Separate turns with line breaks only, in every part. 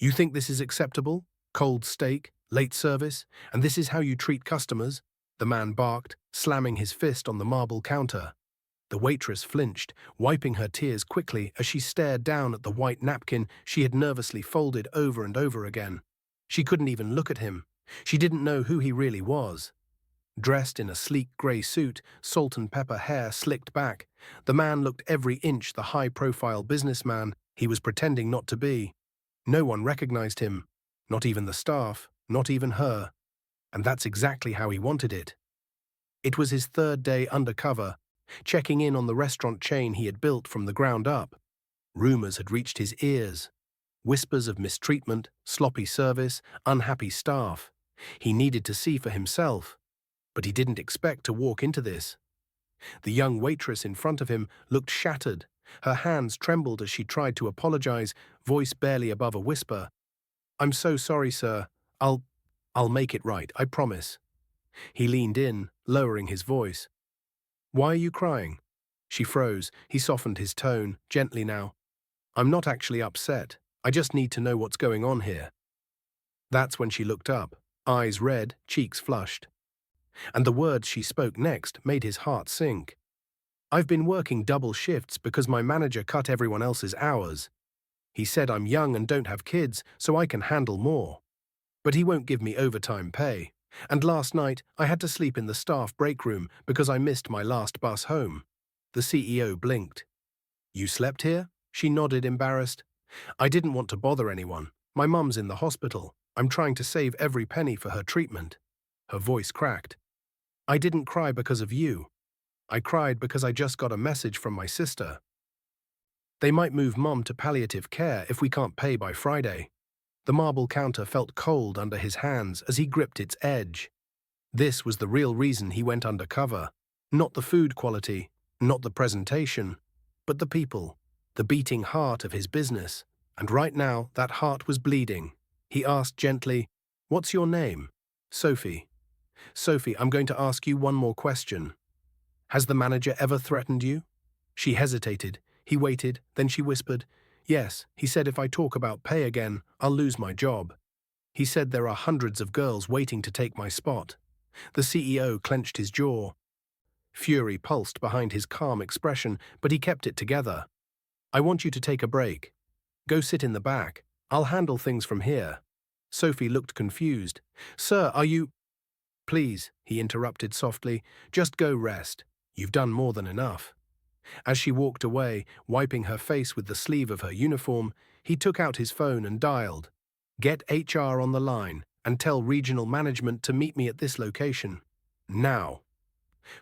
You think this is acceptable? Cold steak, late service, and this is how you treat customers? The man barked, slamming his fist on the marble counter. The waitress flinched, wiping her tears quickly as she stared down at the white napkin she had nervously folded over and over again. She couldn't even look at him. She didn't know who he really was. Dressed in a sleek grey suit, salt and pepper hair slicked back, the man looked every inch the high-profile businessman he was pretending not to be. No one recognized him, not even the staff, not even her. And that's exactly how he wanted it. It was his third day undercover, checking in on the restaurant chain he had built from the ground up. Rumors had reached his ears. Whispers of mistreatment, sloppy service, unhappy staff. He needed to see for himself. But he didn't expect to walk into this. The young waitress in front of him looked shattered. Her hands trembled as she tried to apologize, voice barely above a whisper. "I'm so sorry, sir. I'll make it right, I promise." He leaned in, lowering his voice. "Why are you crying?" She froze. He softened his tone, gently now. "I'm not actually upset. I just need to know what's going on here." That's when she looked up, eyes red, cheeks flushed. And the words she spoke next made his heart sink. "I've been working double shifts because my manager cut everyone else's hours. He said I'm young and don't have kids, so I can handle more. But he won't give me overtime pay. And last night, I had to sleep in the staff break room because I missed my last bus home." The CEO blinked. "You slept here?" She nodded, embarrassed. "I didn't want to bother anyone. My mum's in the hospital. I'm trying to save every penny for her treatment." Her voice cracked. "I didn't cry because of you. I cried because I just got a message from my sister. They might move Mom to palliative care if we can't pay by Friday." The marble counter felt cold under his hands as he gripped its edge. This was the real reason he went undercover. Not the food quality, not the presentation, but the people, the beating heart of his business. And right now, that heart was bleeding. He asked gently, "What's your name?" "Sophie." "Sophie, I'm going to ask you one more question. Has the manager ever threatened you?" She hesitated. He waited, then she whispered, "Yes, he said if I talk about pay again, I'll lose my job. He said there are hundreds of girls waiting to take my spot." The CEO clenched his jaw. Fury pulsed behind his calm expression, but he kept it together. "I want you to take a break. Go sit in the back. I'll handle things from here." Sophie looked confused. "Sir, are you—" "Please," he interrupted softly, "just go rest. You've done more than enough." As she walked away, wiping her face with the sleeve of her uniform, he took out his phone and dialed. "Get HR on the line and tell regional management to meet me at this location. Now."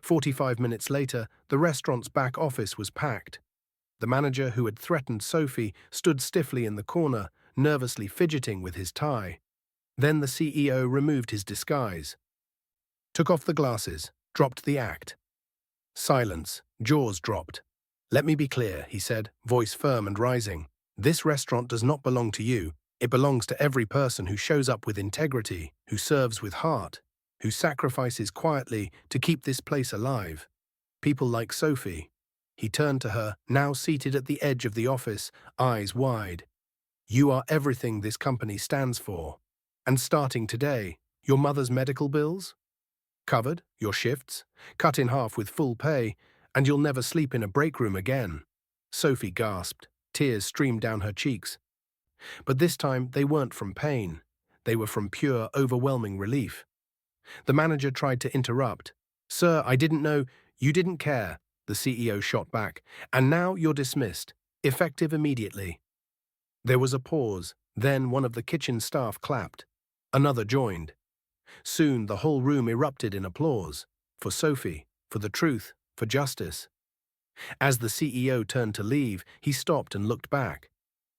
45 minutes later, the restaurant's back office was packed. The manager who had threatened Sophie stood stiffly in the corner, nervously fidgeting with his tie. Then the CEO removed his disguise, took off the glasses, dropped the act. Silence, jaws dropped. "Let me be clear," he said, voice firm and rising. "This restaurant does not belong to you. It belongs to every person who shows up with integrity, who serves with heart, who sacrifices quietly to keep this place alive. People like Sophie." He turned to her, now seated at the edge of the office, eyes wide. "You are everything this company stands for. And starting today, your mother's medical bills? Covered, your shifts, cut in half with full pay, and you'll never sleep in a break room again." Sophie gasped. Tears streamed down her cheeks. But this time they weren't from pain. They were from pure, overwhelming relief. The manager tried to interrupt. "Sir, I didn't know—" "You didn't care," the CEO shot back. "And now you're dismissed, effective immediately." There was a pause. Then one of the kitchen staff clapped. Another joined. Soon the whole room erupted in applause. For Sophie, for the truth, for justice. As the CEO turned to leave, he stopped and looked back.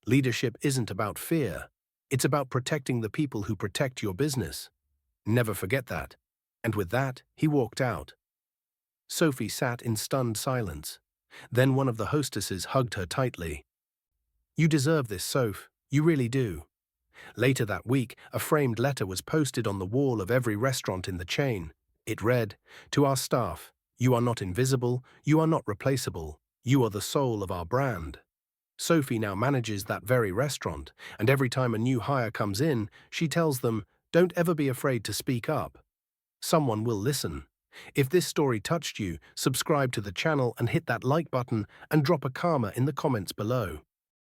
Leadership isn't about fear. It's about protecting the people who protect your business. Never forget that. And with that, he walked out. Sophie sat in stunned silence. Then one of the hostesses hugged her tightly. "You deserve this, Soph. You really do." Later that week, a framed letter was posted on the wall of every restaurant in the chain. It read, "To our staff, you are not invisible, you are not replaceable, you are the soul of our brand." Sophie now manages that very restaurant, and every time a new hire comes in, she tells them, "Don't ever be afraid to speak up. Someone will listen." If this story touched you, subscribe to the channel and hit that like button and drop a karma in the comments below.